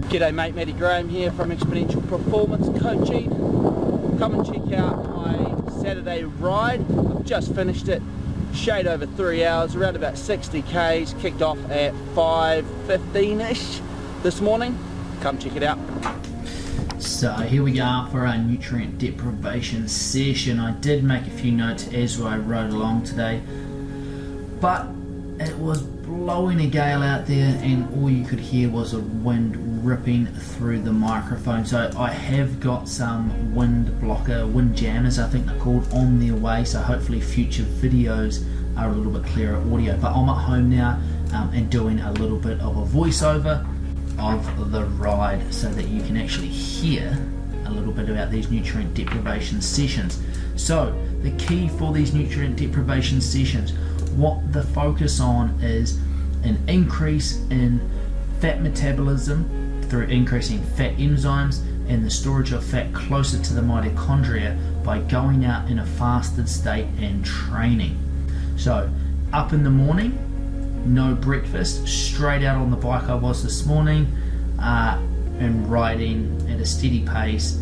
G'day mate, Matty Graham here from Exponential Performance Coaching. Come and check out my Saturday ride. I've just finished it, shade over 3 hours, around about 60 k's, kicked off at 5:15ish this morning. Come check it out. So here we are for our nutrient deprivation session. I did make a few notes as I rode along today, but it was blowing a gale out there and all you could hear was a wind ripping through the microphone. So I have got some wind blocker, wind jammers I think they're called, on their way, so hopefully future videos are a little bit clearer audio. But I'm at home now and doing a little bit of a voiceover of the ride so that you can actually hear a little bit about these nutrient deprivation sessions. So the key for these nutrient deprivation sessions, what the focus on is an increase in fat metabolism through increasing fat enzymes and the storage of fat closer to the mitochondria by going out in a fasted state and training. So up in the morning, no breakfast, straight out on the bike I was this morning and riding at a steady pace,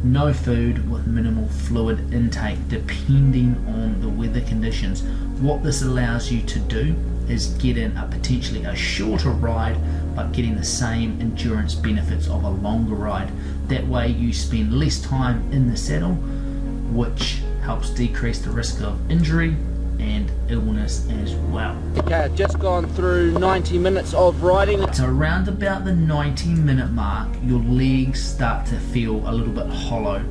no food with minimal fluid intake depending on the weather conditions. What this allows you to do is get in a potentially a shorter ride but getting the same endurance benefits of a longer ride. That way you spend less time in the saddle, which helps decrease the risk of injury and illness as well. Okay, I've just gone through 90 minutes of riding. So around about the 90-minute mark, your legs start to feel a little bit hollow.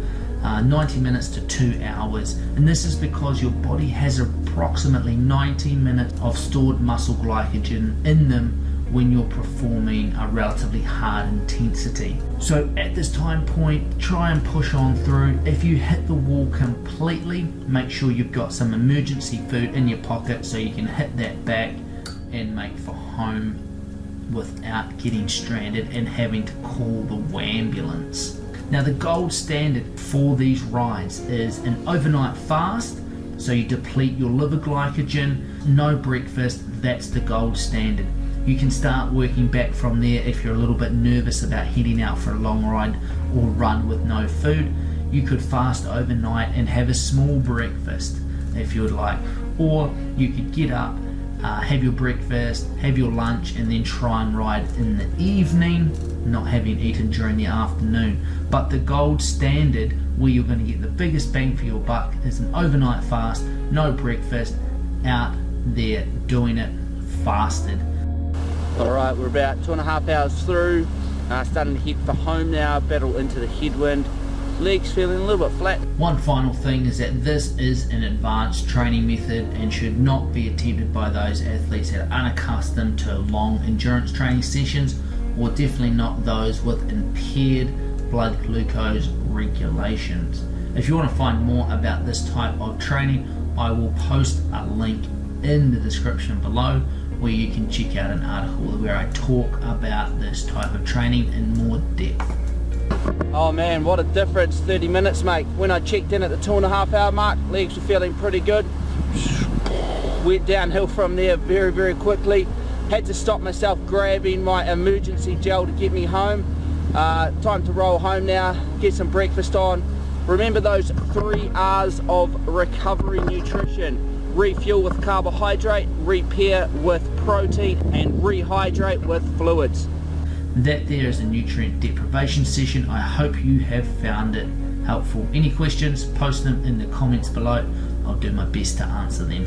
90 minutes to 2 hours, and this is because your body has approximately 90 minutes of stored muscle glycogen in them when you're performing a relatively hard intensity. So at this time point, try and push on through. If you hit the wall completely, make sure you've got some emergency food in your pocket so you can hit that back and make for home without getting stranded and having to call the ambulance. Now the gold standard for these rides is an overnight fast, so you deplete your liver glycogen, no breakfast, that's the gold standard. You can start working back from there if you're a little bit nervous about heading out for a long ride or run with no food. You could fast overnight and have a small breakfast if you would like, or you could get up, have your breakfast, have your lunch, and then try and ride in the evening, not having eaten during the afternoon. But the gold standard, where you're going to get the biggest bang for your buck, is an overnight fast, no breakfast, out there doing it fasted. Alright, we're about 2.5 hours through, starting to head for home now, battle into the headwind, legs feeling a little bit flat. One final thing is that this is an advanced training method and should not be attempted by those athletes that are unaccustomed to long endurance training sessions, or definitely not those with impaired blood glucose regulations. If you want to find more about this type of training, I will post a link in the description below where you can check out an article where I talk about this type of training in more depth. Oh man, what a difference, 30 minutes mate. When I checked in at the 2.5 hour mark, legs were feeling pretty good. Went downhill from there very, very quickly. Had to stop myself grabbing my emergency gel to get me home. Time to roll home now, get some breakfast on. Remember those 3 R's of recovery nutrition. Refuel with carbohydrate, repair with protein, and rehydrate with fluids. That there is a nutrient deprivation session. I hope you have found it helpful. Any questions, post them in the comments below. I'll do my best to answer them.